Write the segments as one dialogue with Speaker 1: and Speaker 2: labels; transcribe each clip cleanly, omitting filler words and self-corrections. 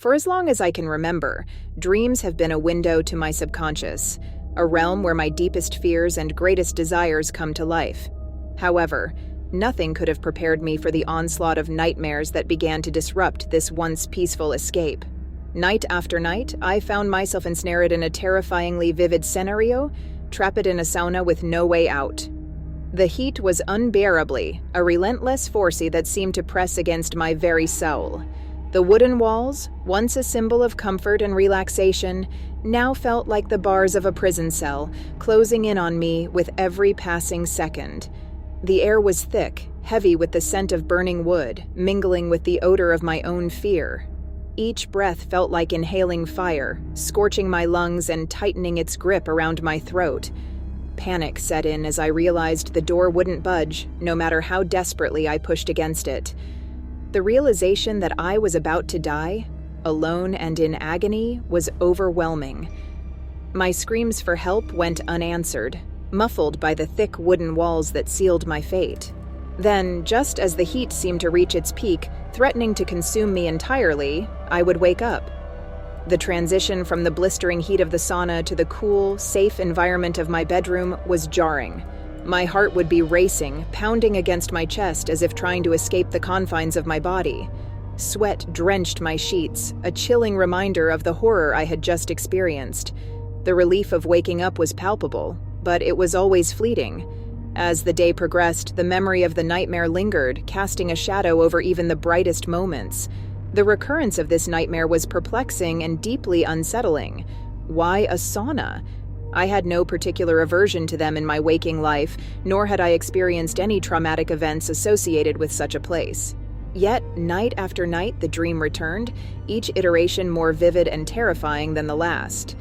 Speaker 1: For as long as I can remember, dreams have been a window to my subconscious, a realm where my deepest fears and greatest desires come to life. However, nothing could have prepared me for the onslaught of nightmares that began to disrupt this once peaceful escape. Night after night, I found myself ensnared in a terrifyingly vivid scenario, trapped in a sauna with no way out. The heat was unbearably, a relentless force that seemed to press against my very soul. The wooden walls, once a symbol of comfort and relaxation, now felt like the bars of a prison cell, closing in on me with every passing second. The air was thick, heavy with the scent of burning wood, mingling with the odor of my own fear. Each breath felt like inhaling fire, scorching my lungs and tightening its grip around my throat. Panic set in as I realized the door wouldn't budge, no matter how desperately I pushed against it. The realization that I was about to die, alone and in agony, was overwhelming. My screams for help went unanswered, muffled by the thick wooden walls that sealed my fate. Then, just as the heat seemed to reach its peak, threatening to consume me entirely, I would wake up. The transition from the blistering heat of the sauna to the cool, safe environment of my bedroom was jarring. My heart would be racing, pounding against my chest as if trying to escape the confines of my body. Sweat drenched my sheets, a chilling reminder of the horror I had just experienced. The relief of waking up was palpable, but it was always fleeting. As the day progressed, the memory of the nightmare lingered, casting a shadow over even the brightest moments. The recurrence of this nightmare was perplexing and deeply unsettling. Why a sauna? I had no particular aversion to them in my waking life, nor had I experienced any traumatic events associated with such a place. Yet, night after night, the dream returned, each iteration more vivid and terrifying than the last.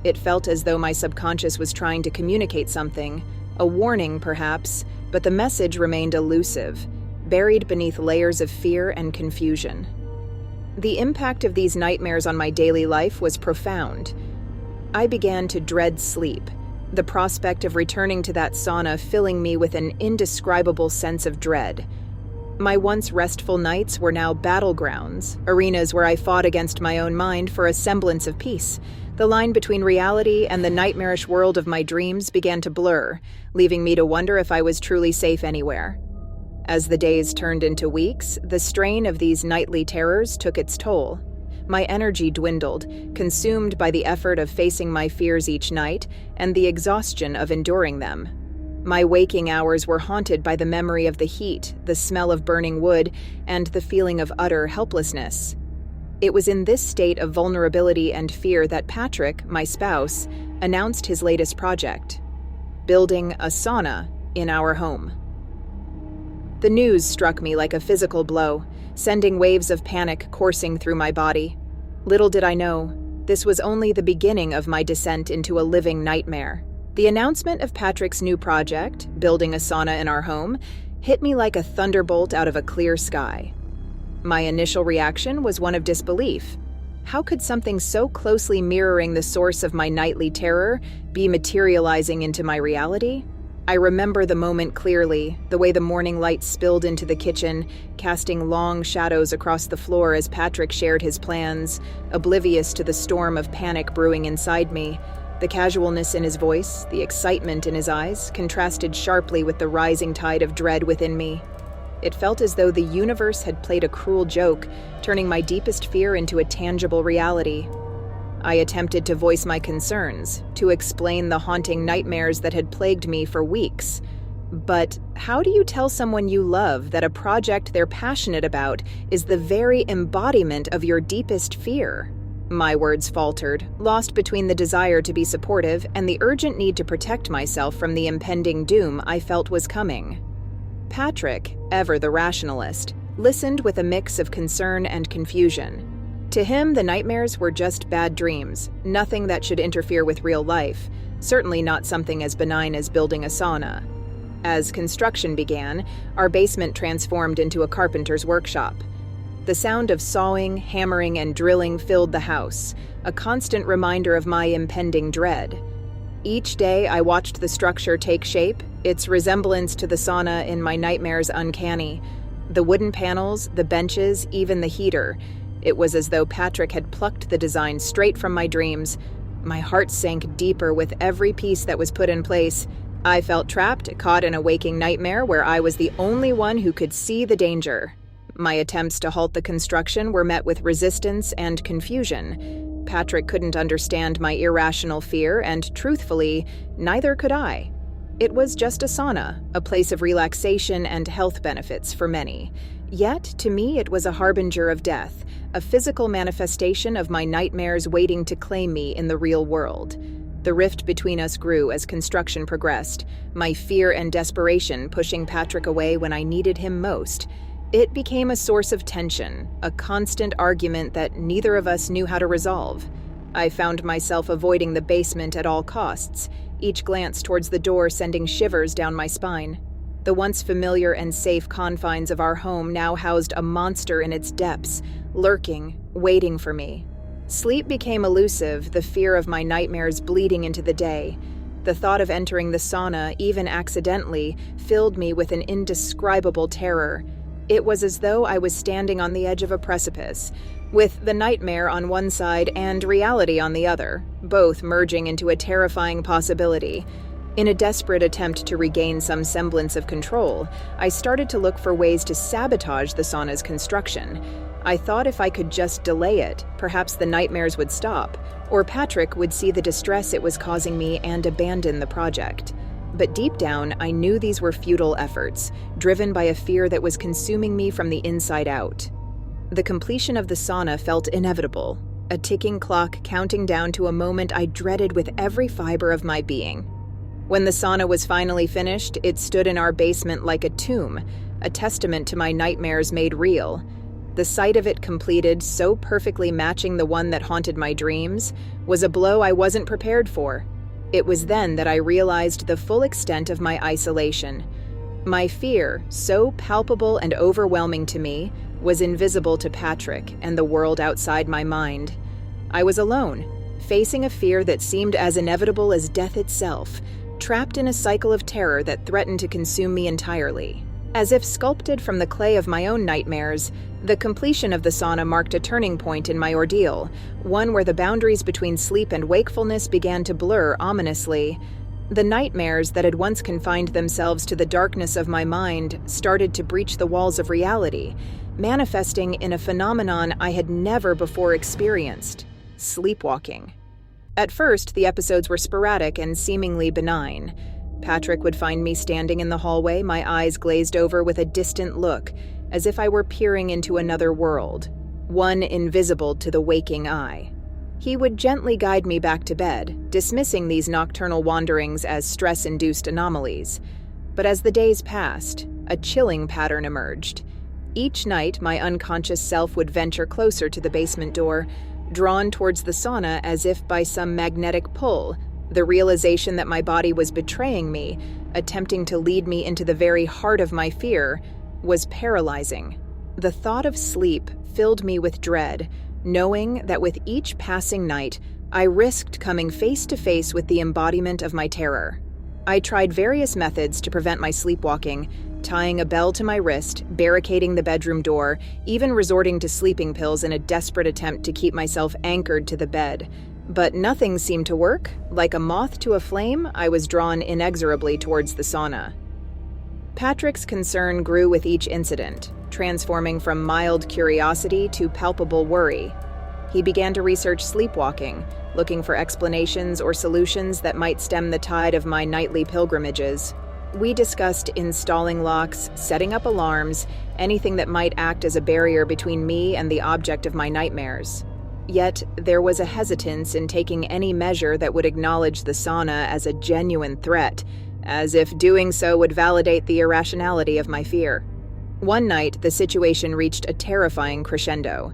Speaker 1: It felt as though my subconscious was trying to communicate something, a warning perhaps, but the message remained elusive, buried beneath layers of fear and confusion. The impact of these nightmares on my daily life was profound. I began to dread sleep, the prospect of returning to that sauna filling me with an indescribable sense of dread. My once restful nights were now battlegrounds, arenas where I fought against my own mind for a semblance of peace. The line between reality and the nightmarish world of my dreams began to blur, leaving me to wonder if I was truly safe anywhere. As the days turned into weeks, the strain of these nightly terrors took its toll. My energy dwindled, consumed by the effort of facing my fears each night and the exhaustion of enduring them. My waking hours were haunted by the memory of the heat, the smell of burning wood, and the feeling of utter helplessness. It was in this state of vulnerability and fear that Patrick, my spouse, announced his latest project: building a sauna in our home. The news struck me like a physical blow, sending waves of panic coursing through my body. Little did I know, this was only the beginning of my descent into a living nightmare. The announcement of Patrick's new project, building a sauna in our home, hit me like a thunderbolt out of a clear sky. My initial reaction was one of disbelief. How could something so closely mirroring the source of my nightly terror be materializing into my reality? I remember the moment clearly, the way the morning light spilled into the kitchen, casting long shadows across the floor as Patrick shared his plans, oblivious to the storm of panic brewing inside me. The casualness in his voice, the excitement in his eyes, contrasted sharply with the rising tide of dread within me. It felt as though the universe had played a cruel joke, turning my deepest fear into a tangible reality. I attempted to voice my concerns, to explain the haunting nightmares that had plagued me for weeks. But how do you tell someone you love that a project they're passionate about is the very embodiment of your deepest fear? My words faltered, lost between the desire to be supportive and the urgent need to protect myself from the impending doom I felt was coming. Patrick, ever the rationalist, listened with a mix of concern and confusion. To him, the nightmares were just bad dreams, nothing that should interfere with real life, certainly not something as benign as building a sauna. As construction began, our basement transformed into a carpenter's workshop. The sound of sawing, hammering, and drilling filled the house, a constant reminder of my impending dread. Each day I watched the structure take shape, its resemblance to the sauna in my nightmares uncanny. The wooden panels, the benches, even the heater. It was as though Patrick had plucked the design straight from my dreams. My heart sank deeper with every piece that was put in place. I felt trapped, caught in a waking nightmare where I was the only one who could see the danger. My attempts to halt the construction were met with resistance and confusion. Patrick couldn't understand my irrational fear, and truthfully, neither could I. It was just a sauna, a place of relaxation and health benefits for many. Yet, to me, it was a harbinger of death, a physical manifestation of my nightmares waiting to claim me in the real world. The rift between us grew as construction progressed, my fear and desperation pushing Patrick away when I needed him most. It became a source of tension, a constant argument that neither of us knew how to resolve. I found myself avoiding the basement at all costs, each glance towards the door sending shivers down my spine. The once familiar and safe confines of our home now housed a monster in its depths, lurking, waiting for me. Sleep became elusive, the fear of my nightmares bleeding into the day. The thought of entering the sauna, even accidentally, filled me with an indescribable terror. It was as though I was standing on the edge of a precipice, with the nightmare on one side and reality on the other, both merging into a terrifying possibility. In a desperate attempt to regain some semblance of control, I started to look for ways to sabotage the sauna's construction. I thought if I could just delay it, perhaps the nightmares would stop, or Patrick would see the distress it was causing me and abandon the project. But deep down, I knew these were futile efforts, driven by a fear that was consuming me from the inside out. The completion of the sauna felt inevitable, a ticking clock counting down to a moment I dreaded with every fiber of my being. When the sauna was finally finished, it stood in our basement like a tomb, a testament to my nightmares made real. The sight of it completed, so perfectly matching the one that haunted my dreams, was a blow I wasn't prepared for. It was then that I realized the full extent of my isolation. My fear, so palpable and overwhelming to me, was invisible to Patrick and the world outside my mind. I was alone, facing a fear that seemed as inevitable as death itself, trapped in a cycle of terror that threatened to consume me entirely. As if sculpted from the clay of my own nightmares, the completion of the sauna marked a turning point in my ordeal, one where the boundaries between sleep and wakefulness began to blur ominously. The nightmares that had once confined themselves to the darkness of my mind started to breach the walls of reality, manifesting in a phenomenon I had never before experienced: sleepwalking. At first, the episodes were sporadic and seemingly benign. Patrick would find me standing in the hallway, my eyes glazed over with a distant look, as if I were peering into another world, one invisible to the waking eye. He would gently guide me back to bed, dismissing these nocturnal wanderings as stress-induced anomalies. But as the days passed, a chilling pattern emerged. Each night, my unconscious self would venture closer to the basement door, drawn towards the sauna as if by some magnetic pull. The realization that my body was betraying me, attempting to lead me into the very heart of my fear, was paralyzing. The thought of sleep filled me with dread, knowing that with each passing night, I risked coming face to face with the embodiment of my terror. I tried various methods to prevent my sleepwalking, tying a bell to my wrist, barricading the bedroom door, even resorting to sleeping pills in a desperate attempt to keep myself anchored to the bed. But nothing seemed to work. Like a moth to a flame, I was drawn inexorably towards the sauna. Patrick's concern grew with each incident, transforming from mild curiosity to palpable worry. He began to research sleepwalking, looking for explanations or solutions that might stem the tide of my nightly pilgrimages. We discussed installing locks, setting up alarms, anything that might act as a barrier between me and the object of my nightmares. Yet, there was a hesitance in taking any measure that would acknowledge the sauna as a genuine threat, as if doing so would validate the irrationality of my fear. One night, the situation reached a terrifying crescendo.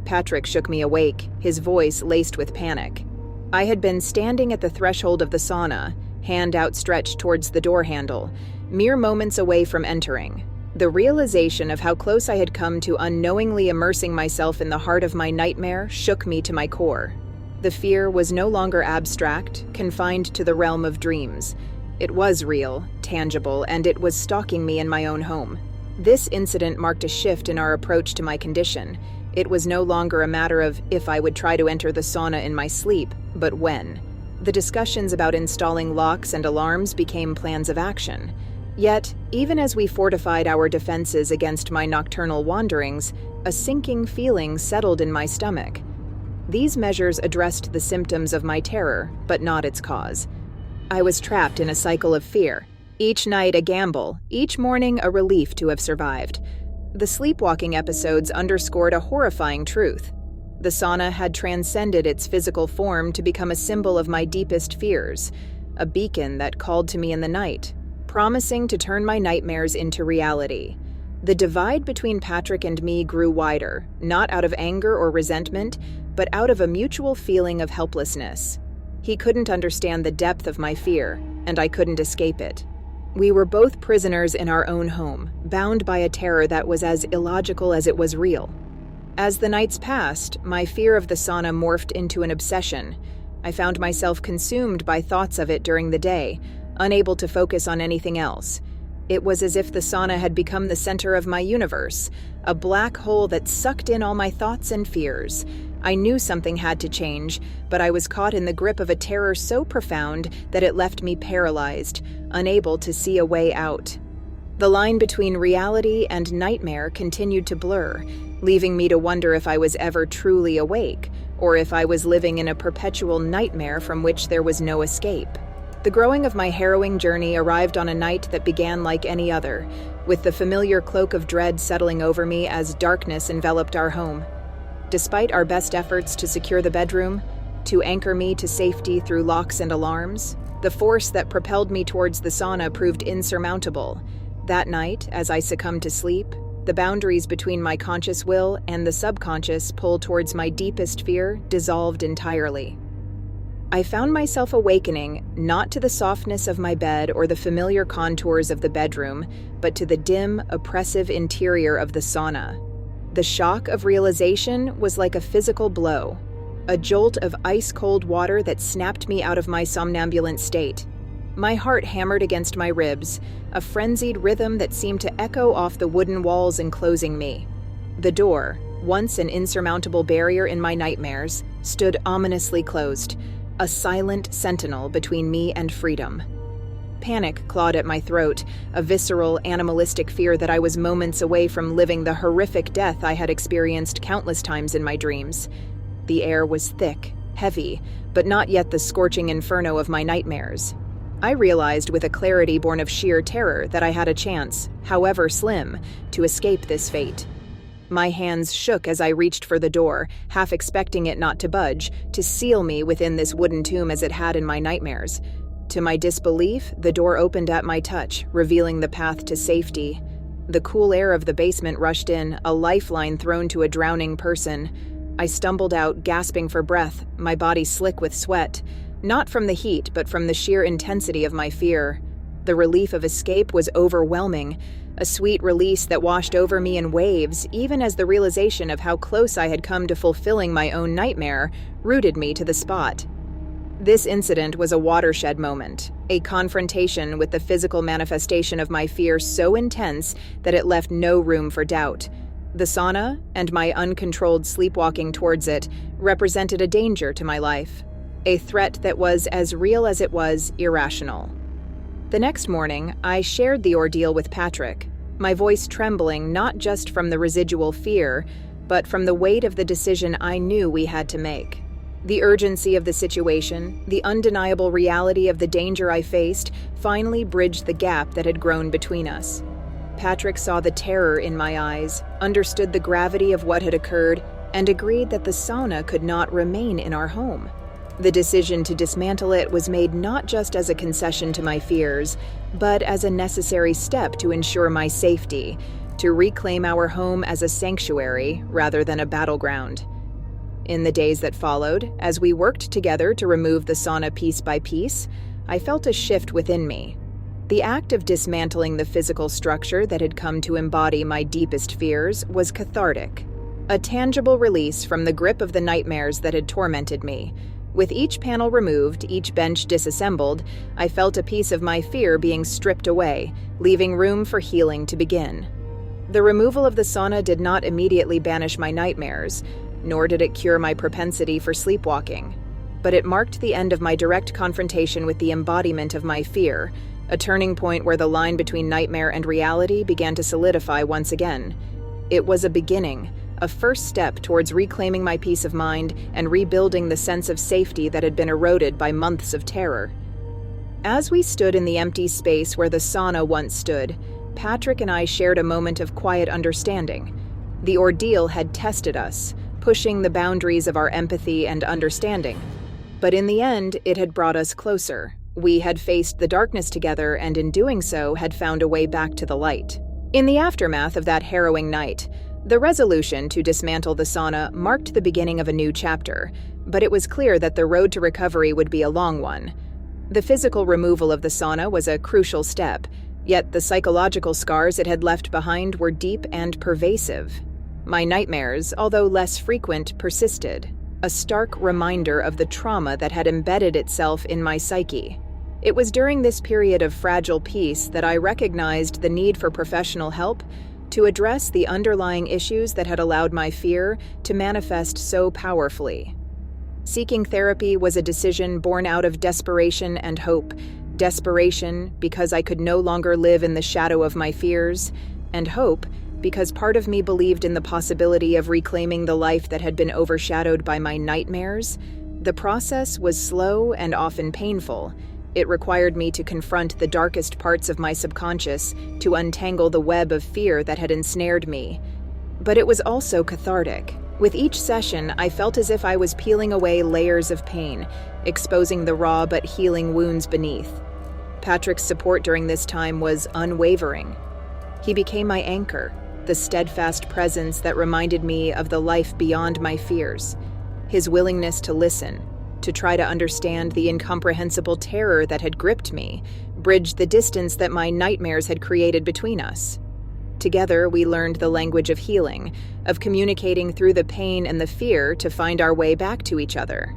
Speaker 1: Patrick shook me awake, his voice laced with panic. I had been standing at the threshold of the sauna, hand outstretched towards the door handle, mere moments away from entering. The realization of how close I had come to unknowingly immersing myself in the heart of my nightmare shook me to my core. The fear was no longer abstract, confined to the realm of dreams. It was real, tangible, and it was stalking me in my own home. This incident marked a shift in our approach to my condition. It was no longer a matter of if I would try to enter the sauna in my sleep, but when. The discussions about installing locks and alarms became plans of action. Yet, even as we fortified our defenses against my nocturnal wanderings, a sinking feeling settled in my stomach. These measures addressed the symptoms of my terror, but not its cause. I was trapped in a cycle of fear. Each night a gamble, each morning a relief to have survived. The sleepwalking episodes underscored a horrifying truth. The sauna had transcended its physical form to become a symbol of my deepest fears, a beacon that called to me in the night, promising to turn my nightmares into reality. The divide between Patrick and me grew wider, not out of anger or resentment, but out of a mutual feeling of helplessness. He couldn't understand the depth of my fear, and I couldn't escape it. We were both prisoners in our own home, bound by a terror that was as illogical as it was real. As the nights passed, my fear of the sauna morphed into an obsession. I found myself consumed by thoughts of it during the day, unable to focus on anything else. It was as if the sauna had become the center of my universe, a black hole that sucked in all my thoughts and fears. I knew something had to change, but I was caught in the grip of a terror so profound that it left me paralyzed, unable to see a way out. The line between reality and nightmare continued to blur, leaving me to wonder if I was ever truly awake, or if I was living in a perpetual nightmare from which there was no escape. The growing of my harrowing journey arrived on a night that began like any other, with the familiar cloak of dread settling over me as darkness enveloped our home. Despite our best efforts to secure the bedroom, to anchor me to safety through locks and alarms, the force that propelled me towards the sauna proved insurmountable. That night, as I succumbed to sleep, the boundaries between my conscious will and the subconscious pull towards my deepest fear dissolved entirely. I found myself awakening not to the softness of my bed or the familiar contours of the bedroom, but to the dim, oppressive interior of the sauna. The shock of realization was like a physical blow, a jolt of ice-cold water that snapped me out of my somnambulant state. My heart hammered against my ribs, a frenzied rhythm that seemed to echo off the wooden walls enclosing me. The door, once an insurmountable barrier in my nightmares, stood ominously closed, a silent sentinel between me and freedom. Panic clawed at my throat, a visceral, animalistic fear that I was moments away from living the horrific death I had experienced countless times in my dreams. The air was thick, heavy, but not yet the scorching inferno of my nightmares. I realized with a clarity born of sheer terror that I had a chance, however slim, to escape this fate. My hands shook as I reached for the door, half expecting it not to budge, to seal me within this wooden tomb as it had in my nightmares. To my disbelief, the door opened at my touch, revealing the path to safety. The cool air of the basement rushed in, a lifeline thrown to a drowning person. I stumbled out, gasping for breath, my body slick with sweat. Not from the heat, but from the sheer intensity of my fear. The relief of escape was overwhelming, a sweet release that washed over me in waves, even as the realization of how close I had come to fulfilling my own nightmare rooted me to the spot. This incident was a watershed moment, a confrontation with the physical manifestation of my fear so intense that it left no room for doubt. The sauna, and my uncontrolled sleepwalking towards it, represented a danger to my life. A threat that was as real as it was irrational. The next morning, I shared the ordeal with Patrick, my voice trembling not just from the residual fear, but from the weight of the decision I knew we had to make. The urgency of the situation, the undeniable reality of the danger I faced, finally bridged the gap that had grown between us. Patrick saw the terror in my eyes, understood the gravity of what had occurred, and agreed that the sauna could not remain in our home. The decision to dismantle it was made not just as a concession to my fears, but as a necessary step to ensure my safety, to reclaim our home as a sanctuary rather than a battleground. In the days that followed, as we worked together to remove the sauna piece by piece, I felt a shift within me. The act of dismantling the physical structure that had come to embody my deepest fears was cathartic, a tangible release from the grip of the nightmares that had tormented me. With each panel removed, each bench disassembled, I felt a piece of my fear being stripped away, leaving room for healing to begin. The removal of the sauna did not immediately banish my nightmares, nor did it cure my propensity for sleepwalking. But it marked the end of my direct confrontation with the embodiment of my fear, a turning point where the line between nightmare and reality began to solidify once again. It was a beginning, a first step towards reclaiming my peace of mind and rebuilding the sense of safety that had been eroded by months of terror. As we stood in the empty space where the sauna once stood, Patrick and I shared a moment of quiet understanding. The ordeal had tested us, pushing the boundaries of our empathy and understanding. But in the end, it had brought us closer. We had faced the darkness together, and in doing so, had found a way back to the light. In the aftermath of that harrowing night, the resolution to dismantle the sauna marked the beginning of a new chapter, but it was clear that the road to recovery would be a long one. The physical removal of the sauna was a crucial step, yet the psychological scars it had left behind were deep and pervasive. My nightmares, although less frequent, persisted, a stark reminder of the trauma that had embedded itself in my psyche. It was during this period of fragile peace that I recognized the need for professional help to address the underlying issues that had allowed my fear to manifest so powerfully. Seeking therapy was a decision born out of desperation and hope. Desperation because I could no longer live in the shadow of my fears, and hope because part of me believed in the possibility of reclaiming the life that had been overshadowed by my nightmares. The process was slow and often painful. It required me to confront the darkest parts of my subconscious, to untangle the web of fear that had ensnared me. But it was also cathartic. With each session, I felt as if I was peeling away layers of pain, exposing the raw but healing wounds beneath. Patrick's support during this time was unwavering. He became my anchor, the steadfast presence that reminded me of the life beyond my fears. His willingness to listen, to try to understand the incomprehensible terror that had gripped me, bridged the distance that my nightmares had created between us. Together, we learned the language of healing, of communicating through the pain and the fear to find our way back to each other.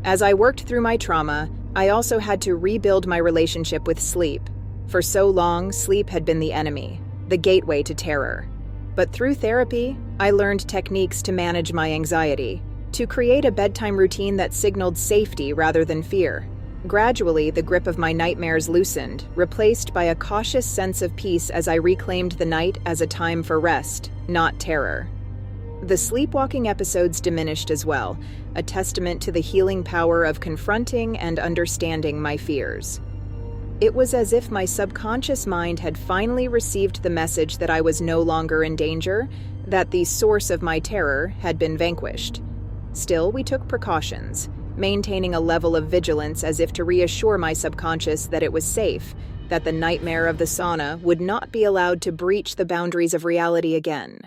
Speaker 1: As I worked through my trauma, I also had to rebuild my relationship with sleep. For so long, sleep had been the enemy, the gateway to terror. But through therapy, I learned techniques to manage my anxiety, to create a bedtime routine that signaled safety rather than fear. Gradually, the grip of my nightmares loosened, replaced by a cautious sense of peace as I reclaimed the night as a time for rest, not terror. The sleepwalking episodes diminished as well, a testament to the healing power of confronting and understanding my fears. It was as if my subconscious mind had finally received the message that I was no longer in danger, that the source of my terror had been vanquished. Still, we took precautions, maintaining a level of vigilance as if to reassure my subconscious that it was safe, that the nightmare of the sauna would not be allowed to breach the boundaries of reality again.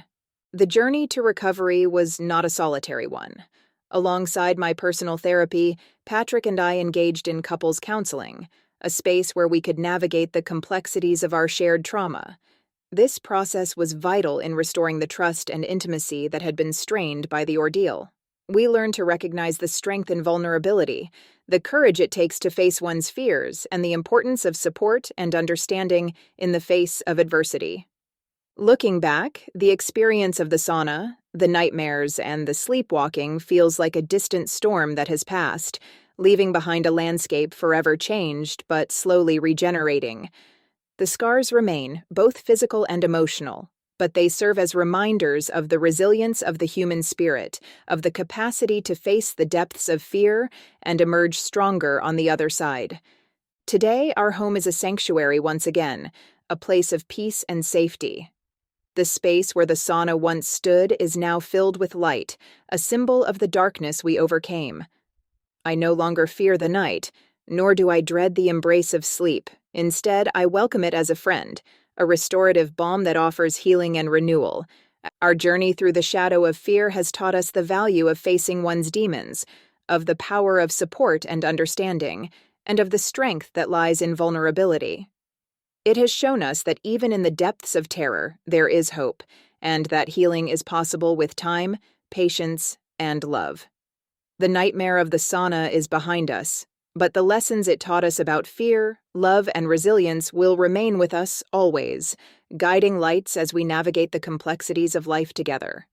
Speaker 1: The journey to recovery was not a solitary one. Alongside my personal therapy, Patrick and I engaged in couples counseling, a space where we could navigate the complexities of our shared trauma. This process was vital in restoring the trust and intimacy that had been strained by the ordeal. We learned to recognize the strength in vulnerability, the courage it takes to face one's fears, and the importance of support and understanding in the face of adversity. Looking back, the experience of the sauna, the nightmares, and the sleepwalking feels like a distant storm that has passed, leaving behind a landscape forever changed but slowly regenerating. The scars remain, both physical and emotional, but they serve as reminders of the resilience of the human spirit, of the capacity to face the depths of fear and emerge stronger on the other side. Today, our home is a sanctuary once again, a place of peace and safety. The space where the sauna once stood is now filled with light, a symbol of the darkness we overcame. I no longer fear the night, nor do I dread the embrace of sleep. Instead, I welcome it as a friend, a restorative balm that offers healing and renewal. Our journey through the shadow of fear has taught us the value of facing one's demons, of the power of support and understanding, and of the strength that lies in vulnerability. It has shown us that even in the depths of terror, there is hope, and that healing is possible with time, patience, and love. The nightmare of the sauna is behind us, but the lessons it taught us about fear, love, and resilience will remain with us always, guiding lights as we navigate the complexities of life together.